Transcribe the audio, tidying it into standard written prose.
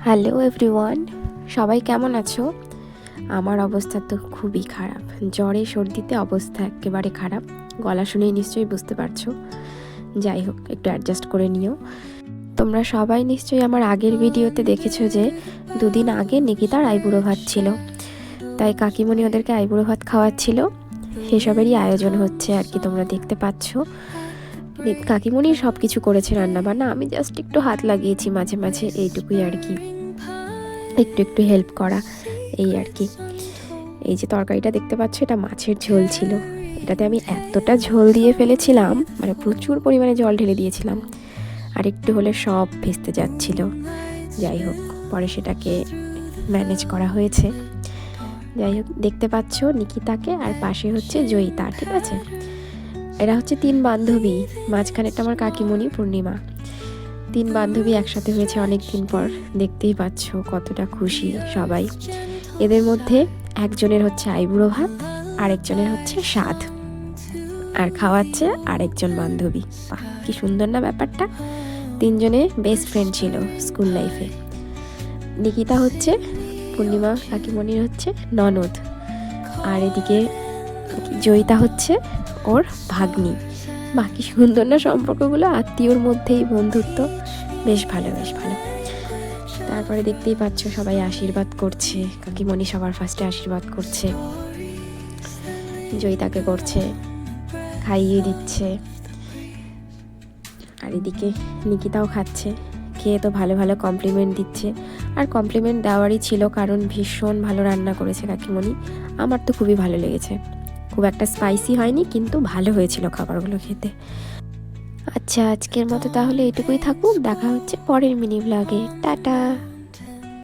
Hello everyone, সবাই কেমন আছো? আমার অবস্থা তো খুবই খারাপ। জ্বরে সর্দিতে অবস্থা একেবারে খারাপ। গলা শুনেই নিশ্চয়ই বুঝতে পারছো। যাই হোক, একটু অ্যাডজাস্ট করে নিও। তোমরা সবাই নিশ্চয়ই আমার আগের ভিডিওতে দেখেছো যে 2 দিন আগে নিকিতার আইবুড়ো ভাত ছিল, তাই কাকিমণি ওদেরকে আইবুড়ো ভাত খাওয়াচ্ছিল। সেসবেরই আয়োজন হচ্ছে আর কি, তোমরা দেখতে পাচ্ছ। কাকিমণি সব কিছু করেছে, রান্না বান্না, আমি জাস্ট একটু হাত লাগিয়েছি মাঝে মাঝে, এইটুকুই আর কি, একটু একটু হেল্প করা, এই আর কি। এই যে তরকারিটা দেখতে পাচ্ছ, এটা মাছের ঝোল ছিল। এটাতে আমি এতটা ঝোল দিয়ে ফেলেছিলাম, মানে প্রচুর পরিমাণে জল ঢেলে দিয়েছিলাম, আর একটু হলে সব ভেস্তে যাচ্ছিল। যাই হোক, পরে সেটাকে ম্যানেজ করা হয়েছে। যাই হোক, দেখতে পাচ্ছ নিকিতাকে, আর পাশে হচ্ছে জয়িতা, ঠিক আছে? এরা হচ্ছে 3 বান্ধবী, মাঝখানেরটা আমার কাকিমণি পূর্ণিমা। 3 বান্ধবী একসাথে হয়েছে অনেক দিন পর, দেখতেই পাচ্ছ কতটা খুশি সবাই। এদের মধ্যে একজনের হচ্ছে আইবুড়ো ভাত, আরেকজনের হচ্ছে স্বাদ, আর খাওয়াচ্ছে আরেকজন বান্ধবী। বাহ, কি সুন্দর না ব্যাপারটা! 3 জনে বেস্ট ফ্রেন্ড ছিল স্কুল লাইফে। নিকিতা হচ্ছে পূর্ণিমা কাকিমণির হচ্ছে ননদ, আর এদিকে জয়িতা হচ্ছে ওর ভাগ্নি। বাকি সুন্দর না সম্পর্কগুলো, আত্মীয়র মধ্যেই বন্ধুত্ব, বেশ ভালো বেশ ভালো। তারপরে দেখতেই পাচ্ছ সবাই আশীর্বাদ করছে, কাকিমণি সবার ফার্স্টে আশীর্বাদ করছে, জয়িতাকে করছে, খাইয়ে দিচ্ছে, আর এদিকে নিকিতাও খাচ্ছে। খেয়ে তো ভালো ভালো কমপ্লিমেন্ট দিচ্ছে, আর কমপ্লিমেন্ট দেওয়ারই ছিল, কারণ ভীষণ ভালো রান্না করেছে কাকিমণি। আমার তো খুবই ভালো লেগেছে, খুব একটা স্পাইসি হয়নি, কিন্তু ভালো হয়েছিল খাবারগুলো খেতে। আচ্ছা, আজকের মতো তাহলে এটুকুই থাকুক, দেখা হচ্ছে পরের মিনি ব্লগে। টাটা।